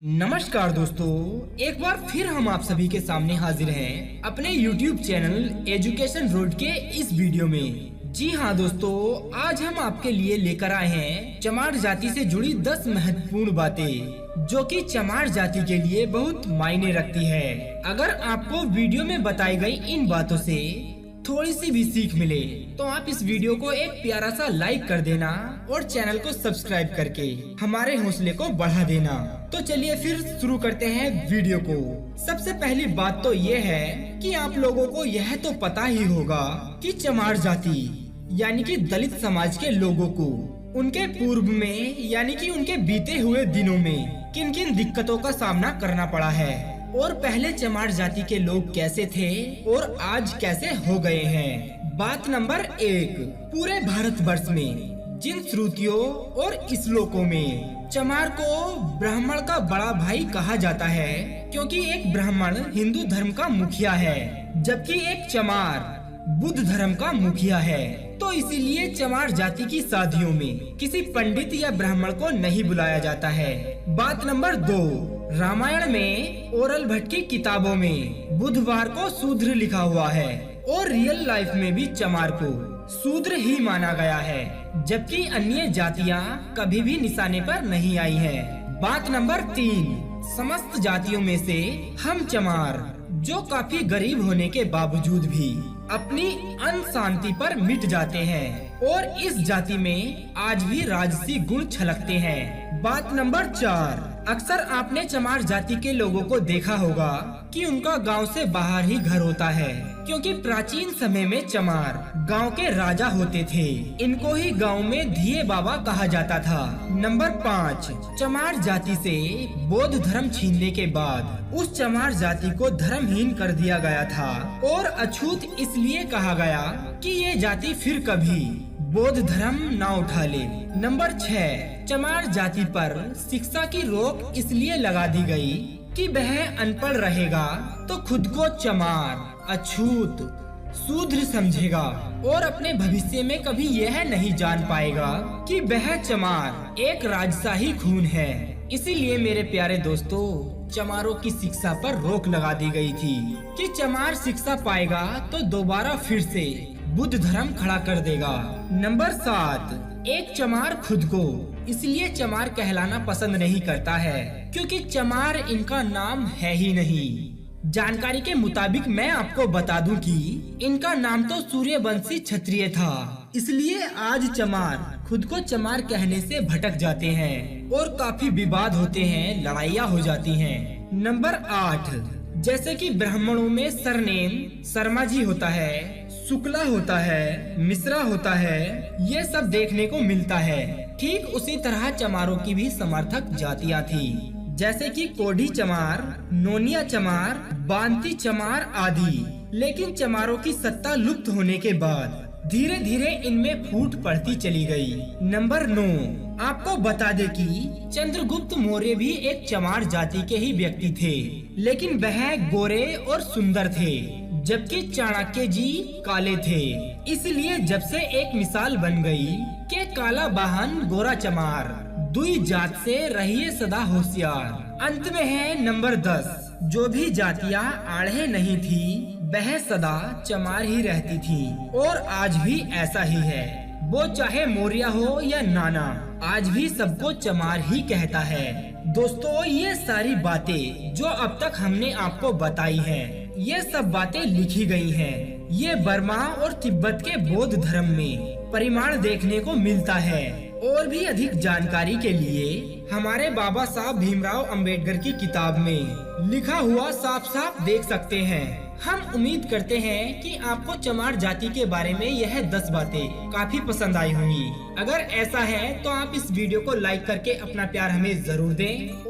नमस्कार दोस्तों, एक बार फिर हम आप सभी के सामने हाजिर हैं अपने YouTube चैनल एजुकेशन रोड के इस वीडियो में। जी हाँ दोस्तों, आज हम आपके लिए लेकर आए हैं चमार जाति से जुड़ी 10 महत्वपूर्ण बातें जो कि चमार जाति के लिए बहुत मायने रखती है। अगर आपको वीडियो में बताई गई इन बातों से थोड़ी सी भी सीख मिले तो आप इस वीडियो को एक प्यारा सा लाइक कर देना और चैनल को सब्सक्राइब करके हमारे हौसले को बढ़ा देना। तो चलिए फिर शुरू करते हैं वीडियो को। सबसे पहली बात तो ये है कि आप लोगों को यह तो पता ही होगा कि चमार जाति यानी कि दलित समाज के लोगों को उनके पूर्व में यानी कि उनके बीते हुए दिनों में किन किन दिक्कतों का सामना करना पड़ा है और पहले चमार जाति के लोग कैसे थे और आज कैसे हो गए हैं। बात नंबर 1, पूरे भारतवर्ष में जिन श्रुतियों और श्लोकों में चमार को ब्राह्मण का बड़ा भाई कहा जाता है क्योंकि एक ब्राह्मण हिंदू धर्म का मुखिया है जबकि एक चमार बुद्ध धर्म का मुखिया है, तो इसीलिए चमार जाति की शादियों में किसी पंडित या ब्राह्मण को नहीं बुलाया जाता है। बात नंबर 2, रामायण में ओरल भट्ट की किताबों में बुधवार को शूद्र लिखा हुआ है और रियल लाइफ में भी चमार को शूद्र ही माना गया है जबकि अन्य जातियां कभी भी निशाने पर नहीं आई है। बात नंबर 3, समस्त जातियों में से हम चमार जो काफी गरीब होने के बावजूद भी अपनी अन्न शांति पर मिट जाते हैं और इस जाति में आज भी राजसी गुण छलकते हैं। बात नंबर 4, अक्सर आपने चमार जाति के लोगों को देखा होगा कि उनका गांव से बाहर ही घर होता है क्योंकि प्राचीन समय में चमार गांव के राजा होते थे। इनको ही गांव में धिये बाबा कहा जाता था। नंबर 5, चमार जाति से बौद्ध धर्म छीनने के बाद उस चमार जाति को धर्महीन कर दिया गया था और अछूत इसलिए कहा गया कि ये जाति फिर कभी बौद्ध धर्म ना उठा ले। नंबर 6, चमार जाति पर शिक्षा की रोक इसलिए लगा दी गई कि वह अनपढ़ रहेगा तो खुद को चमार, अछूत, शूद्र समझेगा और अपने भविष्य में कभी यह नहीं जान पाएगा कि वह चमार एक राजशाही खून है। इसीलिए मेरे प्यारे दोस्तों, चमारों की शिक्षा पर रोक लगा दी गई थी कि चमार शिक्षा पाएगा तो दोबारा फिर से बुद्ध धर्म खड़ा कर देगा। नंबर 7, एक चमार खुद को इसलिए चमार कहलाना पसंद नहीं करता है क्योंकि चमार इनका नाम है ही नहीं। जानकारी के मुताबिक मैं आपको बता दूं कि इनका नाम तो सूर्यवंशी क्षत्रिय था, इसलिए आज चमार खुद को चमार कहने से भटक जाते हैं और काफी विवाद होते हैं, लड़ाइयाँ हो जाती हैं। नंबर 8, जैसे कि ब्राह्मणों में सरनेम शर्मा जी होता है, शुक्ला होता है, मिश्रा होता है, ये सब देखने को मिलता है। ठीक उसी तरह चमारों की भी समर्थक जातियां थी जैसे कि कोढ़ी चमार, नोनिया चमार, बांती चमार आदि। लेकिन चमारों की सत्ता लुप्त होने के बाद धीरे धीरे इनमें फूट पड़ती चली गई। नंबर 9, आपको बता दे कि चंद्रगुप्त मौर्य भी एक चमार जाति के ही व्यक्ति थे लेकिन वह गोरे और सुंदर थे जबकि चाणक्य जी काले थे। इसलिए जब से एक मिसाल बन गई कि काला वाहन गोरा चमार, दुई जात से रहिए सदा होशियार। अंत में है नंबर 10, जो भी जातियां आढ़े नहीं थी वह सदा चमार ही रहती थी और आज भी ऐसा ही है। वो चाहे मौर्य हो या नाना, आज भी सबको चमार ही कहता है। दोस्तों, ये सारी बातें जो अब तक हमने आपको बताई हैं, ये सब बातें लिखी गई हैं। ये बर्मा और तिब्बत के बौद्ध धर्म में परिमाण देखने को मिलता है। और भी अधिक जानकारी के लिए हमारे बाबा साहब भीमराव अंबेडकर की किताब में लिखा हुआ साफ साफ देख सकते हैं। हम उम्मीद करते हैं कि आपको चमार जाति के बारे में यह 10 बातें काफी पसंद आई होंगी। अगर ऐसा है तो आप इस वीडियो को लाइक करके अपना प्यार हमें जरूर दें